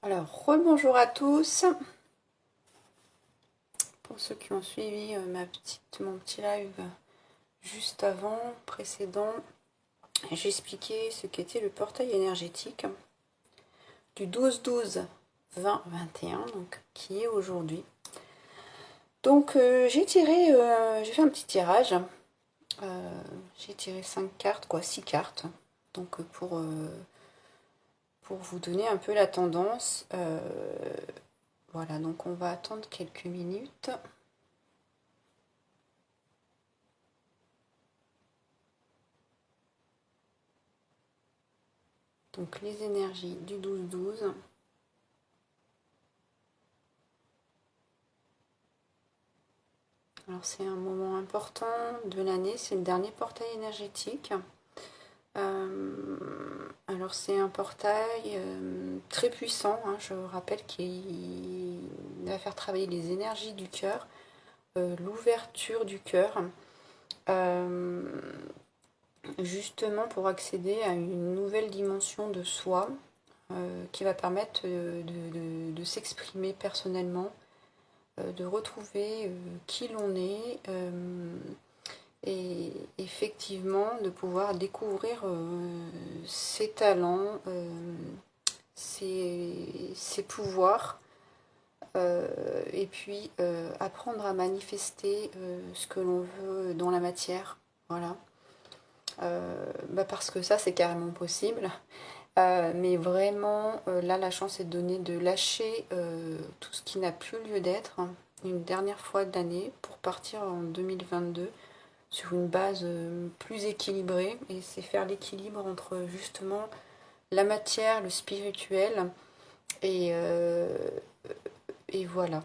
Alors, rebonjour à tous. Pour ceux qui ont suivi mon petit live juste avant, précédent, j'expliquais ce qu'était le portail énergétique du 12-12-20-21, donc qui est aujourd'hui. Donc, j'ai fait un petit tirage. J'ai tiré 5 cartes, 6 cartes. Donc, pour vous donner un peu la tendance. Voilà, donc on va attendre quelques minutes. Donc les énergies du 12-12. Alors c'est un moment important de l'année, c'est le dernier portail énergétique. Alors c'est un portail très puissant, hein, je rappelle qu'il va faire travailler les énergies du cœur, l'ouverture du cœur, justement pour accéder à une nouvelle dimension de soi qui va permettre de s'exprimer personnellement, de retrouver qui l'on est et effectivement de pouvoir découvrir ses talents, ses pouvoirs et puis apprendre à manifester ce que l'on veut dans la matière. Voilà. Parce que ça, c'est carrément possible. Mais vraiment, là, la chance est donnée de lâcher tout ce qui n'a plus lieu d'être une dernière fois de l'année pour partir en 2022 sur une base plus équilibrée. Et c'est faire l'équilibre entre justement la matière, le spirituel et voilà.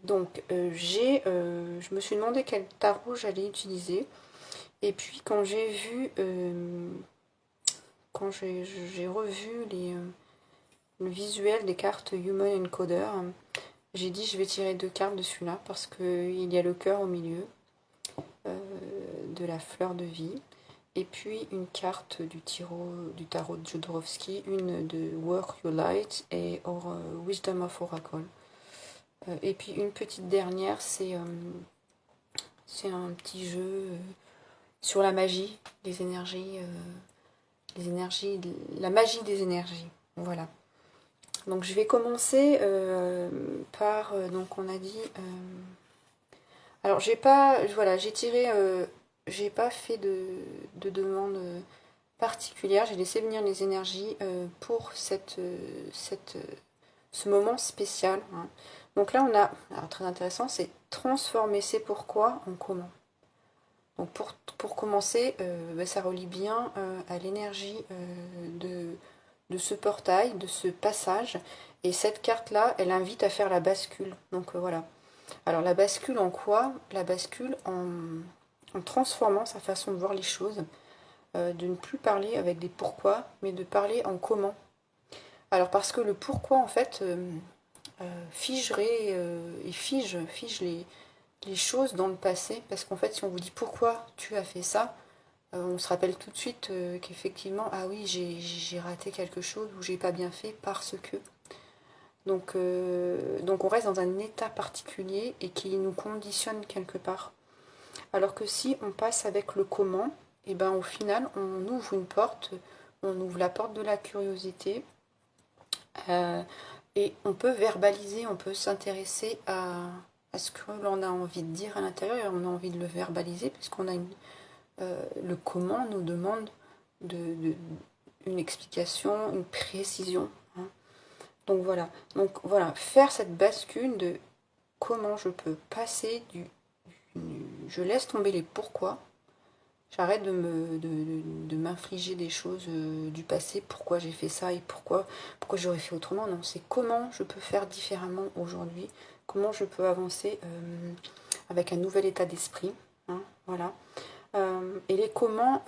Donc, je me suis demandé quel tarot j'allais utiliser. Et puis, quand j'ai revu le visuel des cartes Human Encoder, j'ai dit je vais tirer 2 cartes de celui-là parce qu'il y a le cœur au milieu de la fleur de vie. Et puis une carte du tarot de Jodorowsky, une de Work Your Light et Wisdom of Oracle. Et puis une petite dernière, c'est un petit jeu sur la magie, les énergies, la magie des énergies. Voilà. Donc je vais commencer par, donc on a dit, alors j'ai pas, voilà, j'ai pas fait de demande particulière, j'ai laissé venir les énergies pour ce moment spécial. Hein. Donc là on a, alors très intéressant, c'est transformer ses pourquoi en comment. Donc pour commencer, ça relie bien à l'énergie de ce portail, de ce passage. Et cette carte-là, elle invite à faire la bascule. Donc voilà. Alors la bascule en quoi? La bascule en transformant sa façon de voir les choses, de ne plus parler avec des pourquoi, mais de parler en comment. Alors parce que le pourquoi, en fait, figerait et fige les choses dans le passé. Parce qu'en fait, si on vous dit pourquoi tu as fait ça, on se rappelle tout de suite qu'effectivement, ah oui, j'ai raté quelque chose ou j'ai pas bien fait parce que. Donc on reste dans un état particulier et qui nous conditionne quelque part. Alors que si on passe avec le comment, et ben au final on ouvre une porte, on ouvre la porte de la curiosité et on peut verbaliser, on peut s'intéresser à ce que l'on a envie de dire à l'intérieur et on a envie de le verbaliser puisqu'on a le comment nous demande une explication, une précision. Hein. Donc voilà, faire cette bascule de comment je peux passer je laisse tomber les pourquoi, j'arrête de m'infliger des choses du passé, pourquoi j'ai fait ça et pourquoi j'aurais fait autrement. Non, c'est comment je peux faire différemment aujourd'hui, comment je peux avancer avec un nouvel état d'esprit. Hein, voilà. Et les comment,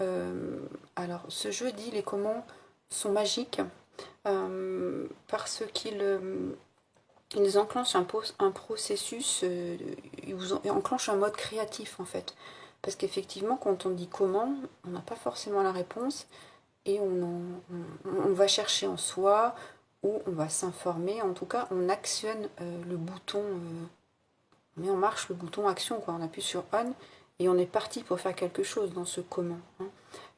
alors ce jeudi, les comment sont magiques parce qu'ils enclenchent un processus, ils enclenchent un mode créatif en fait. Parce qu'effectivement, quand on dit comment, on n'a pas forcément la réponse et on va chercher en soi, où on va s'informer. En tout cas, on actionne le bouton, on met en marche le bouton action, quoi. On appuie sur on et on est parti pour faire quelque chose dans ce comment. Hein.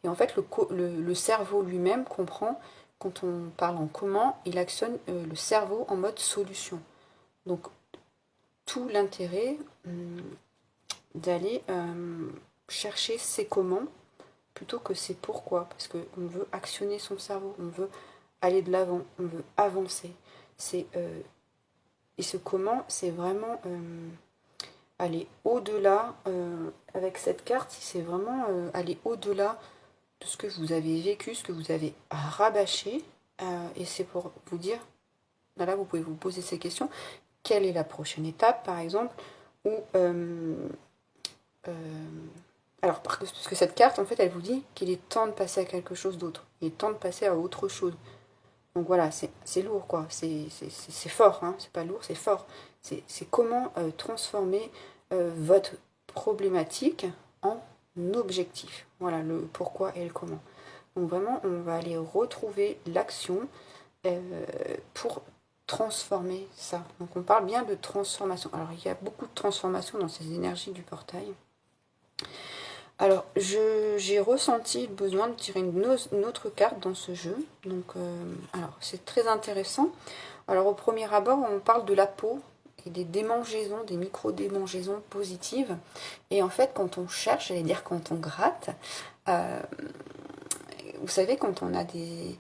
Et en fait, le cerveau lui-même comprend, quand on parle en comment, il actionne le cerveau en mode solution. Donc, tout l'intérêt d'aller chercher ces comment plutôt que ces pourquoi, parce qu'on veut actionner son cerveau, on veut aller de l'avant, on veut avancer. Et ce comment, c'est vraiment aller au-delà, avec cette carte, c'est vraiment aller au-delà de ce que vous avez vécu, ce que vous avez rabâché, et c'est pour vous dire, là vous pouvez vous poser ces questions, quelle est la prochaine étape par exemple, ou alors parce que cette carte en fait elle vous dit qu'il est temps de passer à quelque chose d'autre, il est temps de passer à autre chose. Donc voilà, c'est lourd quoi, c'est fort, hein. C'est pas lourd, c'est fort. C'est comment transformer votre problématique en objectif. Voilà le pourquoi et le comment. Donc vraiment, on va aller retrouver l'action pour transformer ça. Donc on parle bien de transformation. Alors il y a beaucoup de transformation dans ces énergies du portail. Alors j'ai ressenti le besoin de tirer une autre carte dans ce jeu. Donc alors c'est très intéressant. Alors au premier abord, on parle de la peau et des démangeaisons, des micro-démangeaisons positives. Et en fait, quand on cherche, j'allais dire quand on gratte, vous savez, quand on a des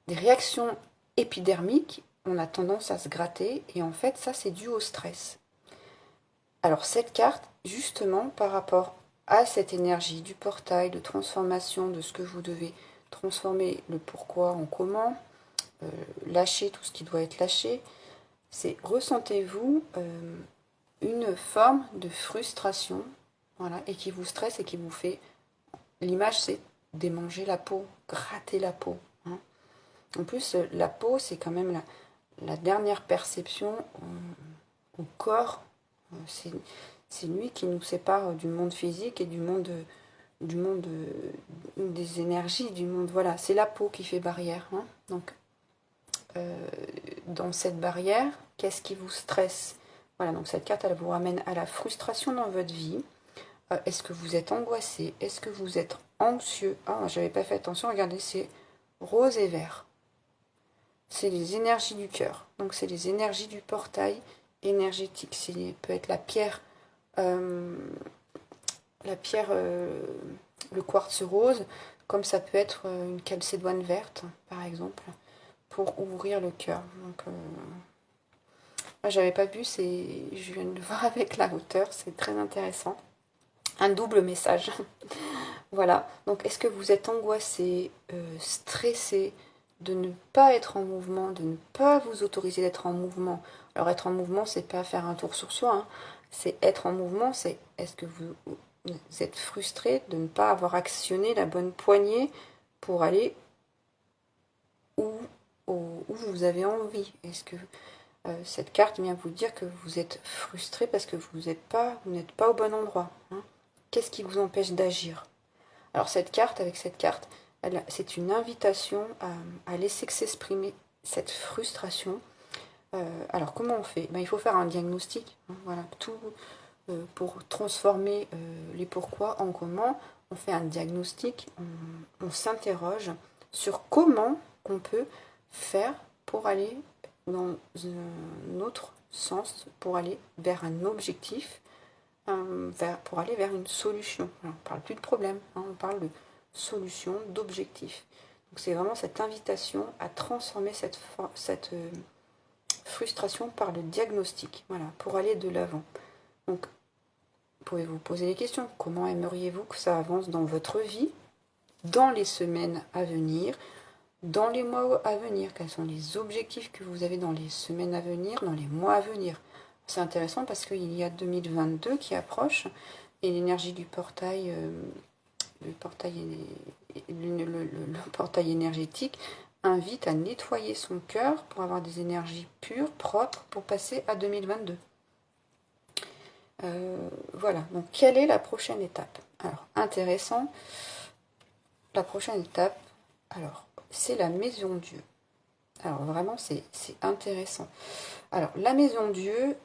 réactions épidermiques, on a tendance à se gratter, et en fait, ça, c'est dû au stress. Alors, cette carte, justement, par rapport à cette énergie du portail, de transformation, de ce que vous devez transformer, le pourquoi en comment, lâcher tout ce qui doit être lâché, c'est ressentez-vous une forme de frustration, voilà, et qui vous stresse et qui vous fait... L'image, c'est démanger la peau, gratter la peau. Hein. En plus, la peau, c'est quand même la dernière perception au corps. C'est lui qui nous sépare du monde physique et du monde des énergies, du monde. Voilà, c'est la peau qui fait barrière. Hein. Donc, dans cette barrière, qu'est-ce qui vous stresse? Voilà, donc cette carte, elle vous ramène à la frustration dans votre vie. Est-ce que vous êtes angoissé? Est-ce que vous êtes anxieux? Ah, j'avais pas fait attention, regardez, c'est rose et vert. C'est les énergies du cœur. Donc c'est les énergies du portail énergétique. Ça peut être la pierre, le quartz rose, comme ça peut être une calcédoine verte, par exemple, pour ouvrir le cœur. Donc j'avais pas vu, je viens de le voir avec la hauteur, c'est très intéressant. Un double message. Voilà. Donc, est-ce que vous êtes angoissé, stressé de ne pas être en mouvement, de ne pas vous autoriser d'être en mouvement? Alors, être en mouvement, c'est pas faire un tour sur soi. Hein. C'est être en mouvement, c'est est-ce que vous êtes frustré de ne pas avoir actionné la bonne poignée pour aller où vous avez envie? Est-ce que cette carte vient vous dire que vous êtes frustré parce que vous n'êtes pas au bon endroit? Hein. Qu'est-ce qui vous empêche d'agir? Alors cette carte, c'est une invitation à laisser s'exprimer cette frustration. Alors comment on fait? Il faut faire un diagnostic. Hein, voilà, tout pour transformer les pourquoi en comment. On fait un diagnostic, on s'interroge sur comment on peut faire pour aller dans un autre sens, pour aller vers un objectif, pour aller vers une solution. Alors, on ne parle plus de problème, hein, on parle de solution, d'objectif. Donc c'est vraiment cette invitation à transformer cette frustration par le diagnostic, voilà, pour aller de l'avant. Donc, vous pouvez vous poser des questions. Comment aimeriez-vous que ça avance dans votre vie, dans les semaines à venir, dans les mois à venir? Quels sont les objectifs que vous avez dans les semaines à venir, dans les mois à venir? C'est intéressant parce qu'il y a 2022 qui approche et l'énergie du portail, le portail énergétique invite à nettoyer son cœur pour avoir des énergies pures, propres, pour passer à 2022. Voilà, donc quelle est la prochaine étape? Alors, intéressant, la prochaine étape, alors, c'est la maison Dieu. Alors vraiment, c'est intéressant. Alors, la maison Dieu,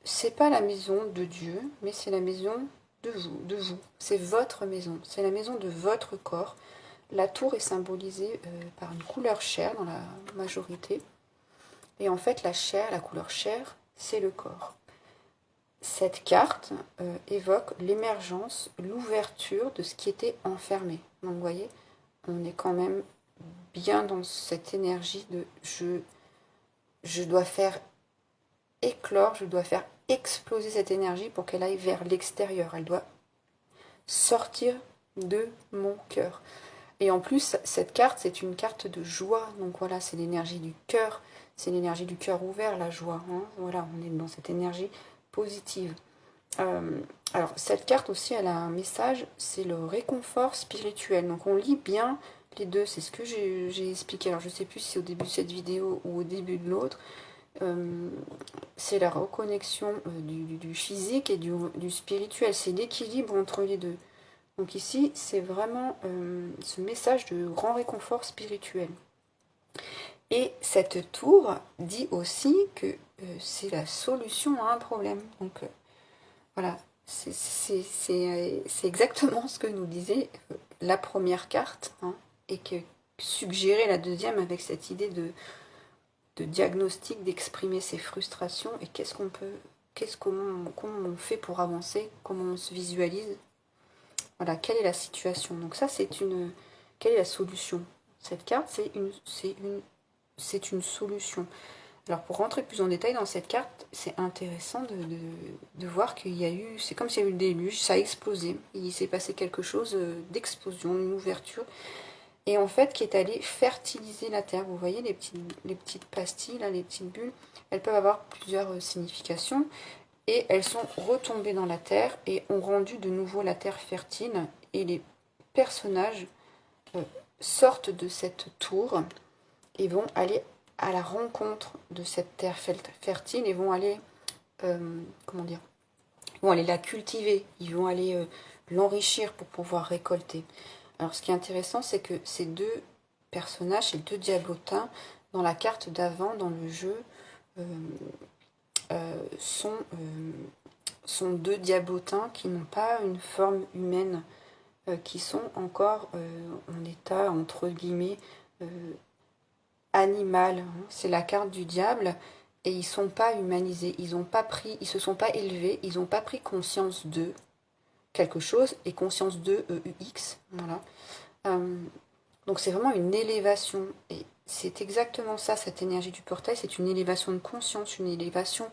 c'est pas la maison de Dieu, mais c'est la maison de vous, de vous. C'est votre maison, c'est la maison de votre corps. La tour est symbolisée par une couleur chair dans la majorité. Et en fait, la chair, la couleur chair, c'est le corps. Cette carte évoque l'émergence, l'ouverture de ce qui était enfermé. Donc, vous voyez, on est quand même bien dans cette énergie de je dois faire éclore, je dois faire exploser cette énergie pour qu'elle aille vers l'extérieur. Elle doit sortir de mon cœur. Et en plus, cette carte, c'est une carte de joie. Donc voilà, c'est l'énergie du cœur. C'est l'énergie du cœur ouvert, la joie. Hein. Voilà, on est dans cette énergie positive. Alors, cette carte aussi, elle a un message, c'est le réconfort spirituel. Donc, on lit bien les deux. C'est ce que j'ai expliqué. Alors, je ne sais plus si c'est au début de cette vidéo ou au début de l'autre. C'est la reconnexion du physique et du spirituel. C'est l'équilibre entre les deux. Donc ici, c'est vraiment ce message de grand réconfort spirituel. Et cette tour dit aussi que c'est la solution à un problème. Donc voilà, c'est exactement ce que nous disait la première carte, hein, et que suggérait la deuxième avec cette idée de diagnostic, d'exprimer ses frustrations et comment on fait pour avancer, comment on se visualise. Voilà, quelle est la situation? Donc ça, quelle est la solution? Cette carte, c'est une solution. Alors pour rentrer plus en détail dans cette carte, c'est intéressant de voir qu'il y a eu, c'est comme s'il y a eu le déluge, ça a explosé. Il s'est passé quelque chose d'explosion, une ouverture, et en fait qui est allé fertiliser la terre. Vous voyez les petites pastilles, là, les petites bulles, elles peuvent avoir plusieurs significations. Et elles sont retombées dans la terre et ont rendu de nouveau la terre fertile. Et les personnages sortent de cette tour et vont aller à la rencontre de cette terre fertile et vont aller, comment dire, ils vont aller la cultiver, ils vont aller l'enrichir pour pouvoir récolter. Alors ce qui est intéressant, c'est que ces deux personnages, ces deux diablotins, dans la carte d'avant, dans le jeu, sont deux diablotins qui n'ont pas une forme humaine, qui sont encore en état, entre guillemets, animal. Hein. C'est la carte du diable, et ils ne sont pas humanisés, ils se sont pas élevés, ils n'ont pas pris conscience de quelque chose, et conscience de EUX, voilà. Donc c'est vraiment une élévation, et c'est exactement ça, cette énergie du portail, c'est une élévation de conscience, une élévation.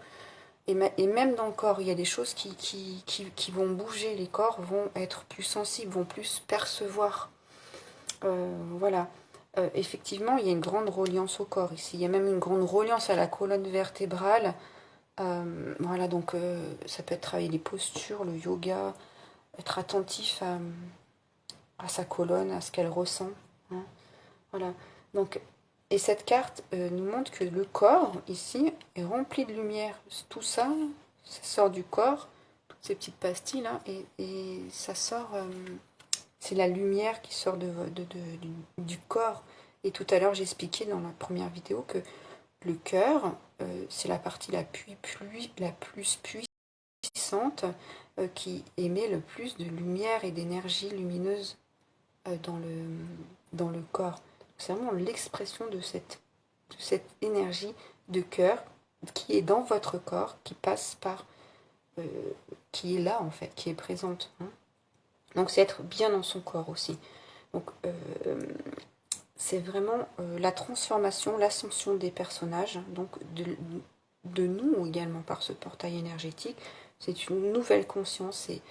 Et même dans le corps, il y a des choses qui vont bouger. Les corps vont être plus sensibles, vont plus percevoir. Voilà. Effectivement, il y a une grande reliance au corps ici. Il y a même une grande reliance à la colonne vertébrale. Voilà, donc ça peut être travailler les postures, le yoga, être attentif à sa colonne, à ce qu'elle ressent. Hein. Voilà. Donc, et cette carte nous montre que le corps, ici, est rempli de lumière. Tout ça, ça sort du corps, toutes ces petites pastilles-là, et ça sort... c'est la lumière qui sort du corps. Et tout à l'heure, j'expliquais dans la première vidéo que le cœur, c'est la partie la plus puissante, qui émet le plus de lumière et d'énergie lumineuse dans le corps. C'est vraiment l'expression de cette énergie de cœur qui est dans votre corps, qui passe par... qui est là, en fait, qui est présente. Hein. Donc c'est être bien dans son corps aussi. Donc c'est vraiment la transformation, l'ascension des personnages, donc de nous également par ce portail énergétique. C'est une nouvelle conscience. Et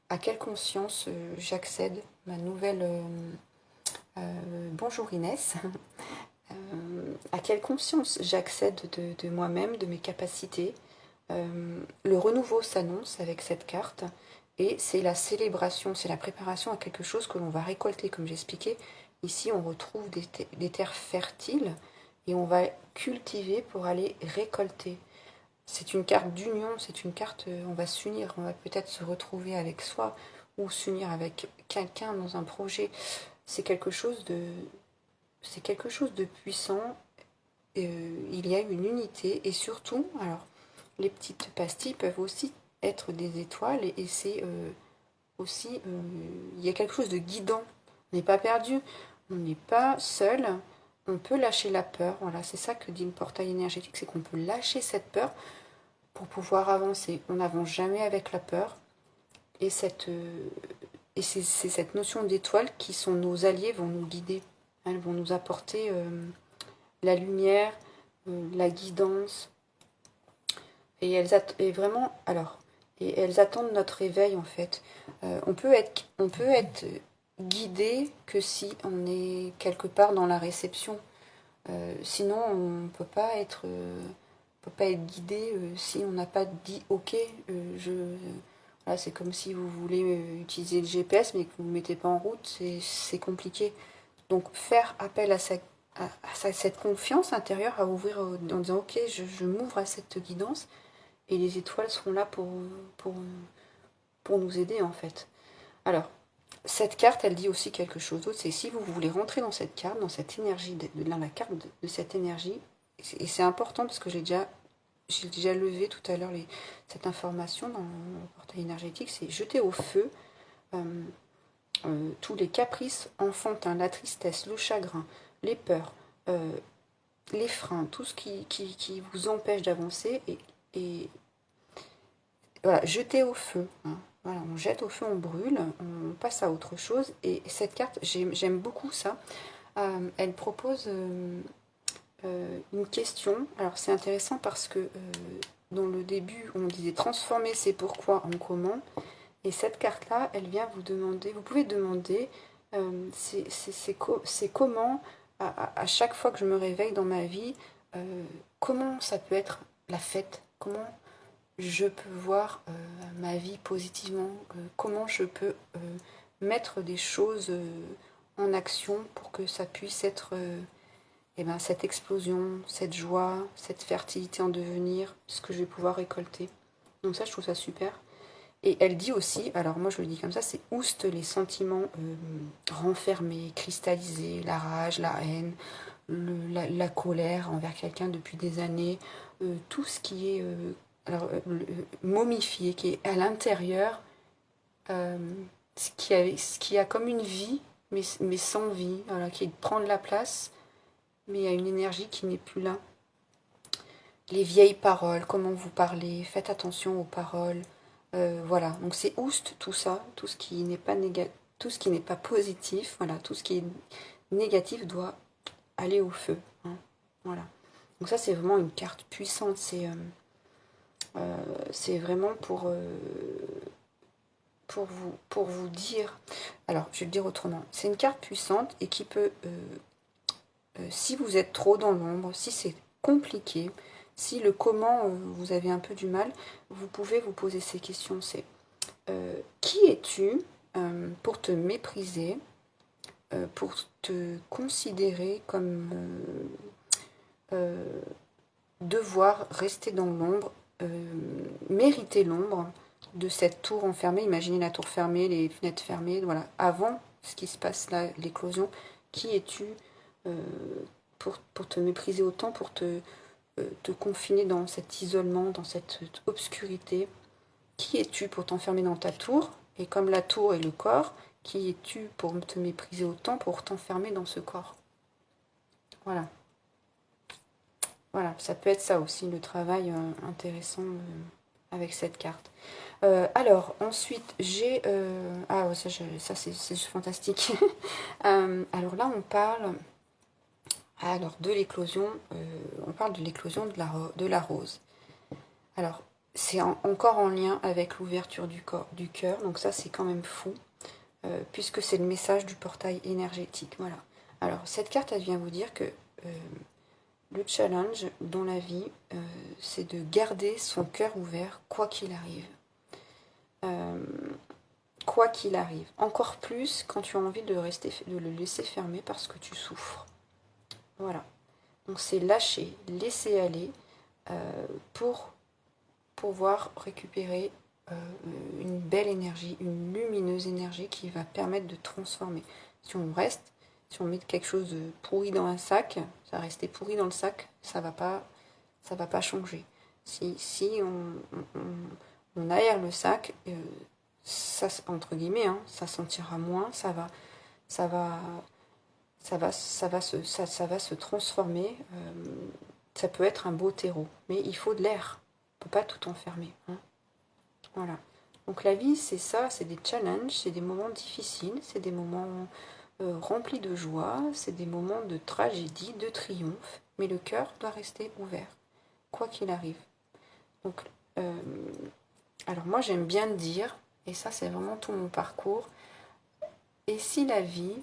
à quelle conscience j'accède? Ma nouvelle... bonjour Inès. À quelle conscience j'accède de moi-même, de mes capacités. Le renouveau s'annonce avec cette carte. Et c'est la célébration, c'est la préparation à quelque chose que l'on va récolter, comme j'expliquais. Ici, on retrouve des terres fertiles et on va cultiver pour aller récolter. C'est une carte d'union, c'est une carte, on va s'unir, on va peut-être se retrouver avec soi ou s'unir avec quelqu'un dans un projet. C'est quelque chose de puissant il y a une unité, et surtout, alors, les petites pastilles peuvent aussi être des étoiles, et c'est aussi, il y a quelque chose de guidant. On n'est pas perdu, on n'est pas seul, on peut lâcher la peur. Voilà, c'est ça que dit le portail énergétique, c'est qu'on peut lâcher cette peur pour pouvoir avancer. On n'avance jamais avec la peur, et c'est cette notion d'étoiles qui sont nos alliés, vont nous guider. Elles vont nous apporter la lumière, la guidance, et elles attendent notre réveil en fait. On peut être guidé que si on est quelque part dans la réception. Sinon, on ne peut pas être guidé si on n'a pas dit ok. Voilà, c'est comme si vous voulez utiliser le GPS mais que vous ne le mettez pas en route, c'est compliqué. Donc faire appel à cette confiance intérieure, à ouvrir en disant ok, je m'ouvre à cette guidance, et les étoiles seront là pour nous aider en fait. Alors, cette carte, elle dit aussi quelque chose d'autre, c'est si vous voulez rentrer dans cette carte, dans cette énergie, dans la carte de cette énergie, et c'est important parce que j'ai déjà levé tout à l'heure cette information dans le portail énergétique, c'est jeter au feu tous les caprices enfantins, la tristesse, le chagrin, les peurs, les freins, tout ce qui vous empêche d'avancer, et voilà, jeter au feu. Hein. Voilà, on jette au feu, on brûle, on passe à autre chose. Et cette carte, j'aime beaucoup ça. Elle propose une question. Alors c'est intéressant parce que dans le début, on disait transformer c'est pourquoi en comment. Et cette carte-là, elle vient vous demander, vous pouvez demander, c'est comment, à chaque fois que je me réveille dans ma vie, comment ça peut être la fête, comment je peux voir ma vie positivement, comment je peux mettre des choses en action pour que ça puisse être cette explosion, cette joie, cette fertilité en devenir, ce que je vais pouvoir récolter. Donc ça, je trouve ça super. Et elle dit aussi, alors moi je le dis comme ça, c'est ouste les sentiments renfermés, cristallisés, la rage, la haine, la colère envers quelqu'un depuis des années, tout ce qui est momifié, qui est à l'intérieur, ce qui a comme une vie, mais sans vie, voilà, qui prend de la place, mais il y a une énergie qui n'est plus là. Les vieilles paroles, comment vous parlez, faites attention aux paroles. Voilà, donc c'est ouste tout ça, tout ce qui n'est pas tout ce qui n'est pas positif, voilà, tout ce qui est négatif doit aller au feu. Hein, voilà. Donc ça c'est vraiment une carte puissante, c'est vraiment pour vous dire. Alors je vais le dire autrement. C'est une carte puissante et qui peut, si vous êtes trop dans l'ombre, si c'est compliqué, si le comment vous avez un peu du mal, vous pouvez vous poser ces questions. C'est qui es-tu pour te mépriser, pour te considérer comme devoir rester dans l'ombre, mériter l'ombre de cette tour enfermée. Imaginez la tour fermée, les fenêtres fermées, voilà. Avant ce qui se passe là, l'éclosion, qui es-tu pour te mépriser autant, pour te confiner dans cet isolement, dans cette obscurité? Qui es-tu pour t'enfermer dans ta tour? Et comme la tour est le corps, qui es-tu pour te mépriser autant, pour t'enfermer dans ce corps? Voilà. Voilà, ça peut être ça aussi, le travail intéressant avec cette carte. Alors, ensuite, j'ai... ah, ouais, ça c'est fantastique. Alors là, on parle... Alors, de l'éclosion, on parle de l'éclosion de la rose. Alors, c'est encore en lien avec l'ouverture du cœur, donc ça c'est quand même fou, puisque c'est le message du portail énergétique. Voilà. Alors, cette carte, elle vient vous dire que le challenge dans la vie, c'est de garder son cœur ouvert, quoi qu'il arrive. Quoi qu'il arrive. Encore plus quand tu as envie de le laisser fermer parce que tu souffres. Voilà. Donc c'est lâcher, laisser aller pour pouvoir récupérer une belle énergie, une lumineuse énergie qui va permettre de transformer. Si on reste, si on met quelque chose de pourri dans un sac, Ça va rester pourri dans le sac, ça va pas changer. Si on aère le sac, ça, entre guillemets, hein, ça sentira moins, ça va, ça va se transformer. Ça peut être un beau terreau, mais il faut de l'air. On ne peut pas tout enfermer. Hein. Voilà. Donc la vie, c'est ça, c'est des challenges, c'est des moments difficiles, c'est des moments remplis de joie, c'est des moments de tragédie, de triomphe, mais le cœur doit rester ouvert, quoi qu'il arrive. Donc, alors moi j'aime bien dire, et ça c'est vraiment tout mon parcours, et si la vie,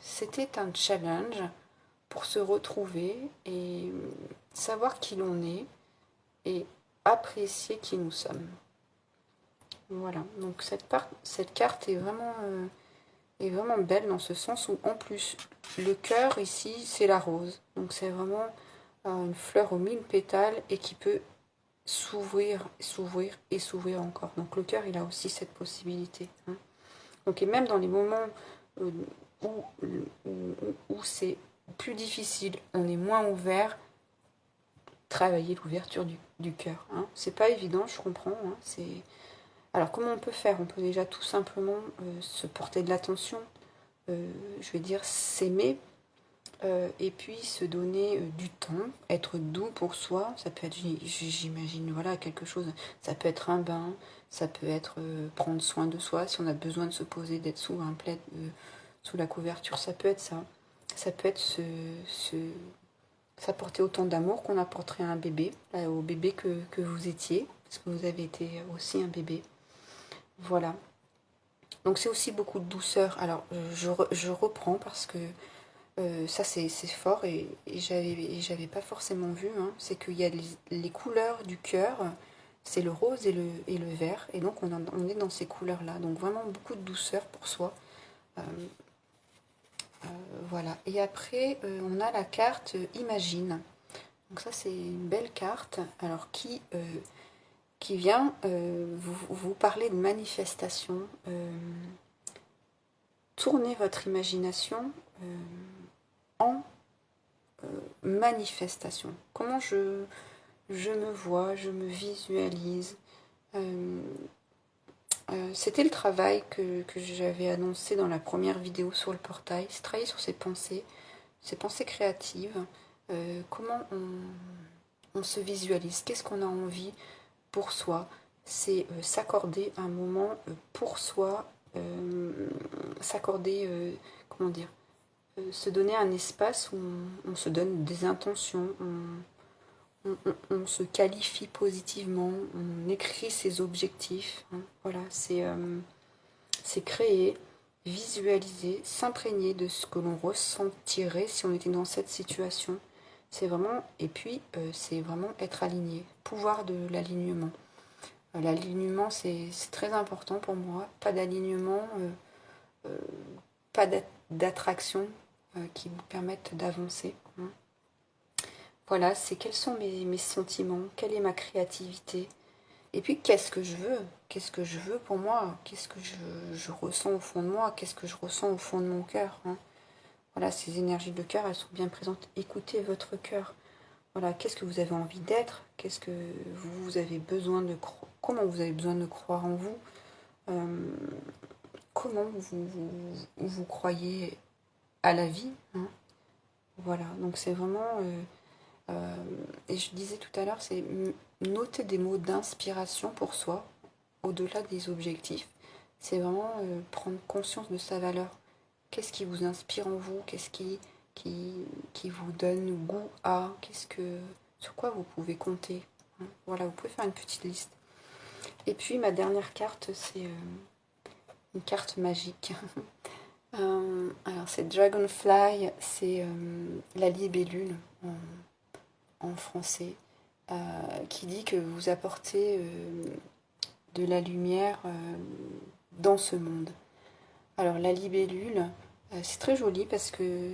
c'était un challenge pour se retrouver et savoir qui l'on est et apprécier qui nous sommes. Voilà, donc cette carte est vraiment belle dans ce sens où en plus le cœur ici c'est la rose. Donc c'est vraiment une fleur aux 1000 pétales et qui peut s'ouvrir, s'ouvrir et s'ouvrir encore. Donc le cœur il a aussi cette possibilité. Hein. Donc et même dans les moments où c'est plus difficile, on est moins ouvert, travailler l'ouverture du cœur. Hein. C'est pas évident, je comprends. Hein. Alors comment on peut faire? On peut déjà tout simplement se porter de l'attention, je vais dire s'aimer, et puis se donner du temps, être doux pour soi. Ça peut être, j'imagine, voilà, quelque chose. Ça peut être un bain, ça peut être prendre soin de soi, si on a besoin de se poser, d'être sous un plaid, sous la couverture, ça peut être ça. Ça peut être s'apporter autant d'amour qu'on apporterait à un bébé, au bébé que vous étiez, parce que vous avez été aussi un bébé. Voilà. Donc c'est aussi beaucoup de douceur. Alors je reprends parce que ça c'est fort et j'avais pas forcément vu. Hein. C'est qu'il y a les couleurs du cœur, c'est le rose et le vert. Et donc on est dans ces couleurs-là. Donc vraiment beaucoup de douceur pour soi. Voilà. Et après on a la carte Imagine. Donc ça c'est une belle carte. Alors qui vient vous parler de manifestation. Tournez votre imagination en manifestation. Comment je me vois, je me visualise. C'était le travail que j'avais annoncé dans la première vidéo sur le portail. C'est travailler sur ses pensées créatives. Comment on se visualise, qu'est-ce qu'on a envie pour soi. C'est s'accorder un moment pour soi, s'accorder, comment dire, se donner un espace où on se donne des intentions, on se qualifie positivement, on écrit ses objectifs. Hein. Voilà, c'est créer, visualiser, s'imprégner de ce que l'on ressentirait si on était dans cette situation. C'est vraiment, et puis c'est vraiment être aligné, pouvoir de l'alignement. L'alignement, c'est très important pour moi. Pas d'alignement, pas d'attraction qui vous permettent d'avancer. Hein. Voilà, c'est quels sont mes sentiments, quelle est ma créativité. Et puis, qu'est-ce que je veux? Qu'est-ce que je veux pour moi? Qu'est-ce que je ressens au fond de moi? Qu'est-ce que je ressens au fond de mon cœur? Hein. Voilà, ces énergies de cœur, elles sont bien présentes. Écoutez votre cœur. Voilà, qu'est-ce que vous avez envie d'être? Qu'est-ce que vous avez besoin de croire? Comment vous avez besoin de croire en vous? Comment vous croyez à la vie? Hein. Voilà, donc c'est vraiment... et je disais tout à l'heure, c'est noter des mots d'inspiration pour soi, au-delà des objectifs. C'est vraiment prendre conscience de sa valeur. Qu'est-ce qui vous inspire en vous? Qu'est-ce qui vous donne goût à? Sur quoi vous pouvez compter? Hein. Voilà, vous pouvez faire une petite liste. Et puis ma dernière carte, c'est une carte magique. Alors c'est Dragonfly, c'est la libellule en français, qui dit que vous apportez de la lumière dans ce monde. Alors la libellule, c'est très joli parce que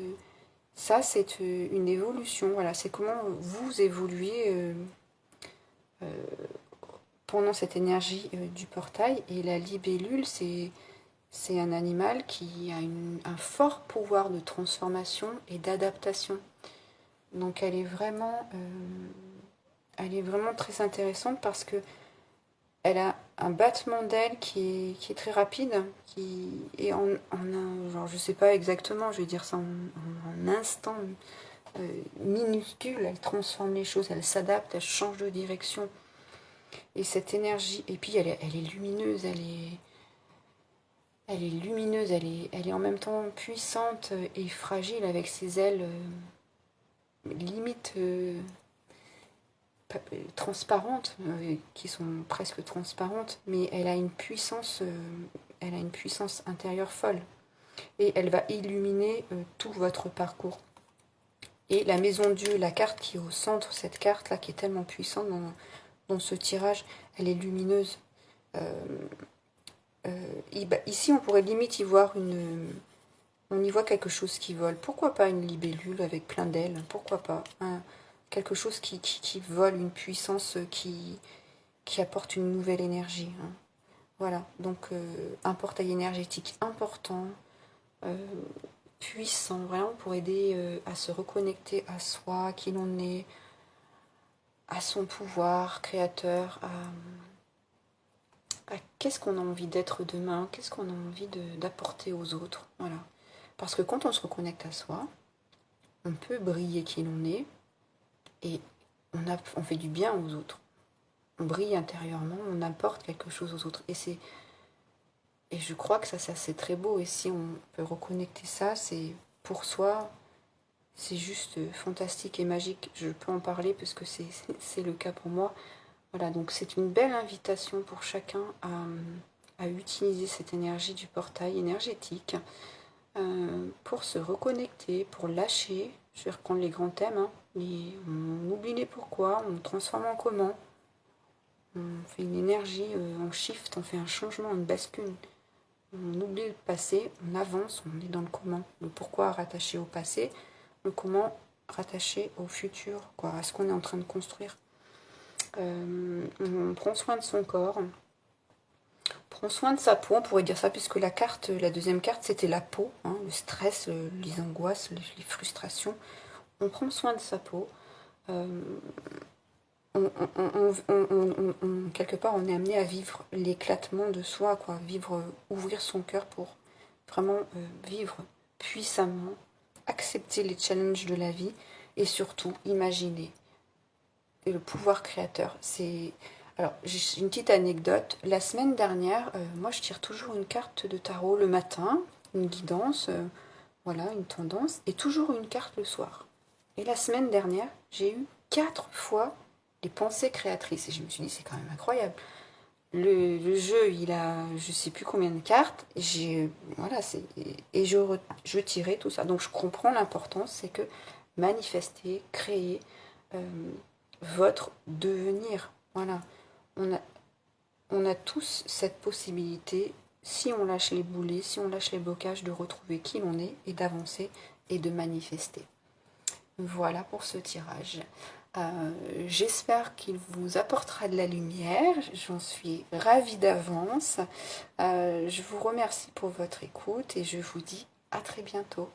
ça c'est une évolution. Voilà, c'est comment vous évoluez pendant cette énergie du portail. Et la libellule, c'est un animal qui a un fort pouvoir de transformation et d'adaptation. Donc elle est vraiment très intéressante parce que elle a un battement d'aile qui est très rapide, qui est en un, genre je sais pas exactement, je vais dire ça en un instant minuscule, elle transforme les choses, elle s'adapte, elle change de direction. Et cette énergie, et puis elle est lumineuse, elle est lumineuse, elle est en même temps puissante et fragile avec ses ailes limite transparentes, qui sont presque transparentes, mais elle a une puissance intérieure folle. Et elle va illuminer tout votre parcours. Et la maison Dieu, la carte qui est au centre, cette carte-là qui est tellement puissante dans ce tirage, elle est lumineuse. Ici, on pourrait limite y voir on y voit quelque chose qui vole. Pourquoi pas une libellule avec plein d'ailes? Pourquoi pas quelque chose qui vole, une puissance qui apporte une nouvelle énergie. Voilà, donc un portail énergétique important, euh, puissant, vraiment pour aider à se reconnecter à soi, à qui l'on est, à son pouvoir créateur, à qu'est-ce qu'on a envie d'être demain, qu'est-ce qu'on a envie d'apporter aux autres. Voilà. Parce que quand on se reconnecte à soi, on peut briller qui l'on est et on fait du bien aux autres. On brille intérieurement, on apporte quelque chose aux autres. Et je crois que ça c'est très beau. Et si on peut reconnecter ça, c'est pour soi, c'est juste fantastique et magique. Je peux en parler parce que c'est le cas pour moi. Voilà, donc c'est une belle invitation pour chacun à utiliser cette énergie du portail énergétique pour se reconnecter, pour lâcher. Je vais reprendre les grands thèmes. On oublie les pourquoi, on transforme en comment. On fait une énergie en shift, on fait un changement, une bascule. On oublie le passé, on avance, on est dans le comment. Le pourquoi rattaché au passé, le comment rattaché au futur, quoi, à ce qu'on est en train de construire. On prend soin de son corps, on prend soin de sa peau, on pourrait dire ça, puisque la deuxième carte, c'était la peau, le stress, les angoisses, les frustrations. On prend soin de sa peau. Quelque part, on est amené à vivre l'éclatement de soi, quoi, ouvrir son cœur pour vraiment vivre puissamment, accepter les challenges de la vie et surtout imaginer. Et le pouvoir créateur, c'est... Alors, j'ai une petite anecdote. La semaine dernière, moi, je tire toujours une carte de tarot le matin, une guidance, voilà, une tendance, et toujours une carte le soir. Et la semaine dernière, j'ai eu 4 fois les pensées créatrices. Et je me suis dit, c'est quand même incroyable. Le jeu, il a je sais plus combien de cartes. Voilà, et je tirais tout ça. Donc je comprends l'importance, c'est que manifester, créer votre devenir. Voilà. On a, on a tous cette possibilité, si on lâche les boulets, si on lâche les blocages, de retrouver qui l'on est et d'avancer et de manifester. Voilà pour ce tirage. J'espère qu'il vous apportera de la lumière. J'en suis ravie d'avance. Je vous remercie pour votre écoute et je vous dis à très bientôt.